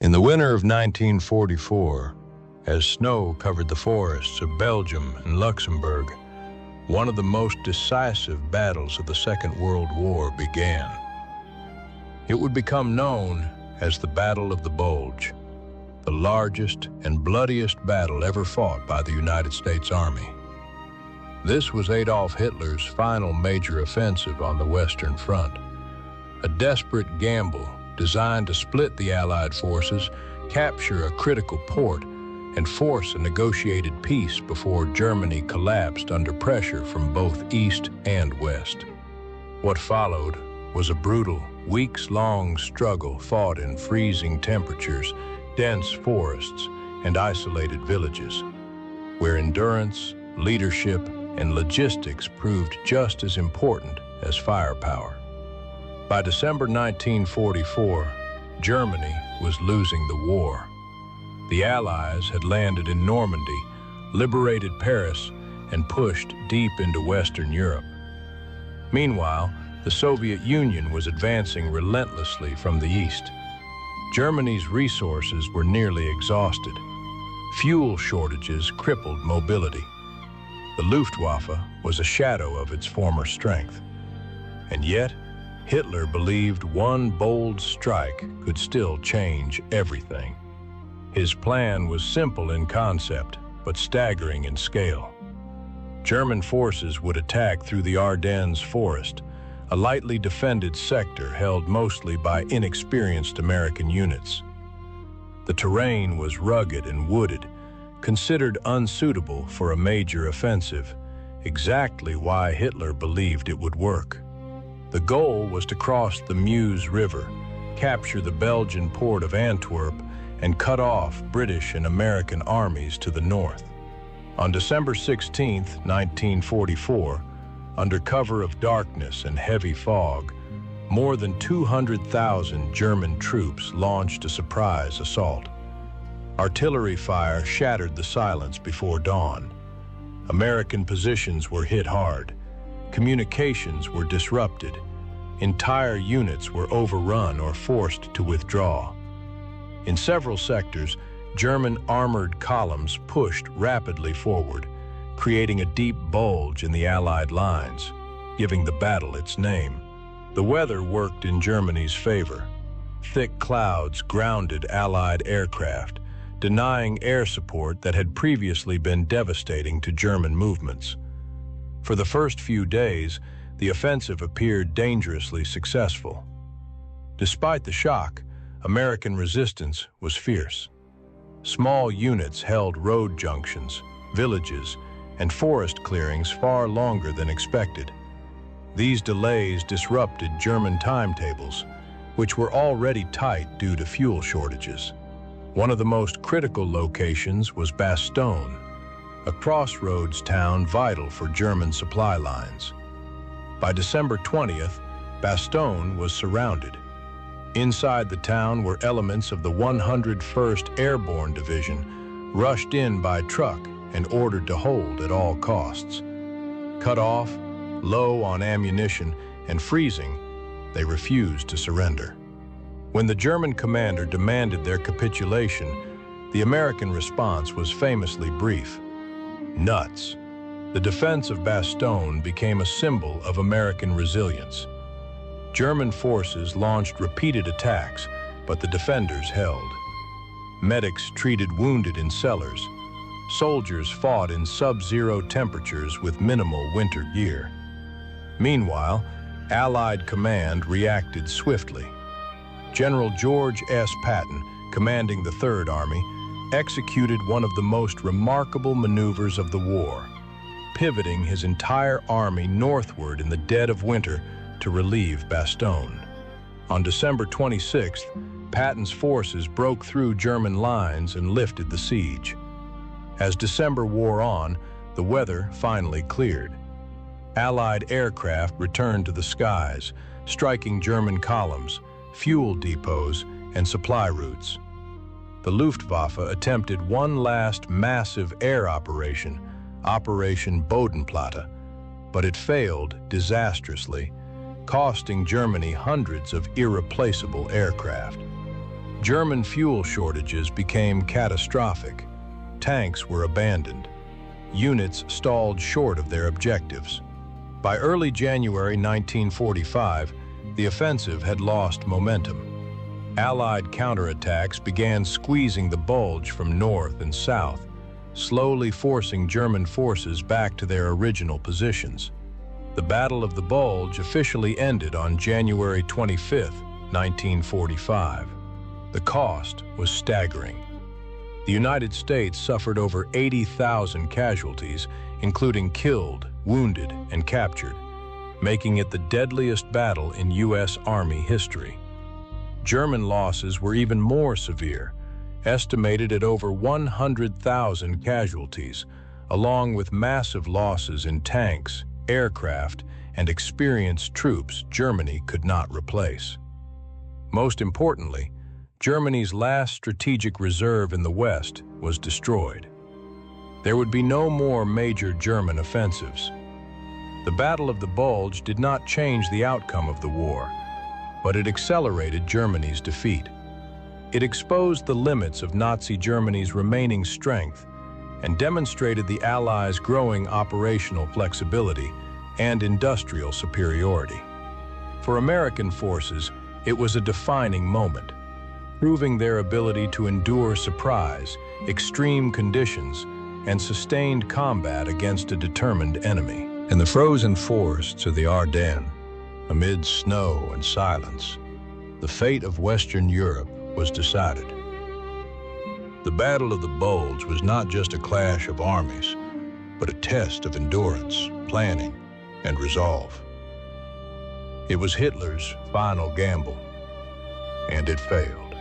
In the winter of 1944, as snow covered the forests of Belgium and Luxembourg, one of the most decisive battles of the Second World War began. It would become known as the Battle of the Bulge, the largest and bloodiest battle ever fought by the United States Army. This was Adolf Hitler's final major offensive on the Western Front, a desperate gamble designed to split the Allied forces, capture a critical port, and force a negotiated peace before Germany collapsed under pressure from both East and West. What followed was a brutal, weeks-long struggle fought in freezing temperatures, dense forests, and isolated villages, where endurance, leadership, and logistics proved just as important as firepower. By December 1944, Germany was losing the war. The Allies had landed in Normandy, liberated Paris, and pushed deep into Western Europe. Meanwhile, the Soviet Union was advancing relentlessly from the east. Germany's resources were nearly exhausted. Fuel shortages crippled mobility. The Luftwaffe was a shadow of its former strength. And yet, Hitler believed one bold strike could still change everything. His plan was simple in concept, but staggering in scale. German forces would attack through the Ardennes forest, a lightly defended sector held mostly by inexperienced American units. The terrain was rugged and wooded, considered unsuitable for a major offensive, exactly why Hitler believed it would work. The goal was to cross the Meuse River, capture the Belgian port of Antwerp, and cut off British and American armies to the north. On December 16, 1944, under cover of darkness and heavy fog, more than 200,000 German troops launched a surprise assault. Artillery fire shattered the silence before dawn. American positions were hit hard. Communications were disrupted. Entire units were overrun or forced to withdraw. In several sectors, German armored columns pushed rapidly forward, creating a deep bulge in the Allied lines, giving the battle its name. The weather worked in Germany's favor. Thick clouds grounded Allied aircraft, denying air support that had previously been devastating to German movements. For the first few days, the offensive appeared dangerously successful. Despite the shock, American resistance was fierce. Small units held road junctions, villages, and forest clearings far longer than expected. These delays disrupted German timetables, which were already tight due to fuel shortages. One of the most critical locations was Bastogne, a crossroads town vital for German supply lines. By December 20th, Bastogne was surrounded. Inside the town were elements of the 101st Airborne Division, rushed in by truck and ordered to hold at all costs. Cut off, low on ammunition, and freezing, they refused to surrender. When the German commander demanded their capitulation, the American response was famously brief: nuts. The defense of Bastogne became a symbol of American resilience. German forces launched repeated attacks, but the defenders held. Medics treated wounded in cellars. Soldiers fought in sub-zero temperatures with minimal winter gear. Meanwhile, Allied command reacted swiftly. General George S. Patton, commanding the Third Army, executed one of the most remarkable maneuvers of the war, pivoting his entire army northward in the dead of winter to relieve Bastogne. On December 26th, Patton's forces broke through German lines and lifted the siege. As December wore on, the weather finally cleared. Allied aircraft returned to the skies, striking German columns, fuel depots, and supply routes. The Luftwaffe attempted one last massive air operation, Operation Bodenplatte, but it failed disastrously, costing Germany hundreds of irreplaceable aircraft. German fuel shortages became catastrophic. Tanks were abandoned. Units stalled short of their objectives. By early January 1945, the offensive had lost momentum. Allied counterattacks began squeezing the Bulge from north and south, slowly forcing German forces back to their original positions. The Battle of the Bulge officially ended on January 25, 1945. The cost was staggering. The United States suffered over 80,000 casualties, including killed, wounded, and captured, making it the deadliest battle in U.S. Army history. German losses were even more severe, estimated at over 100,000 casualties, along with massive losses in tanks, aircraft, and experienced troops Germany could not replace. Most importantly, Germany's last strategic reserve in the West was destroyed. There would be no more major German offensives. The Battle of the Bulge did not change the outcome of the war, but it accelerated Germany's defeat. It exposed the limits of Nazi Germany's remaining strength and demonstrated the Allies' growing operational flexibility and industrial superiority. For American forces, it was a defining moment, proving their ability to endure surprise, extreme conditions, and sustained combat against a determined enemy. In the frozen forests of the Ardennes, amid snow and silence, the fate of Western Europe was decided. The Battle of the Bulge was not just a clash of armies, but a test of endurance, planning, and resolve. It was Hitler's final gamble, and it failed.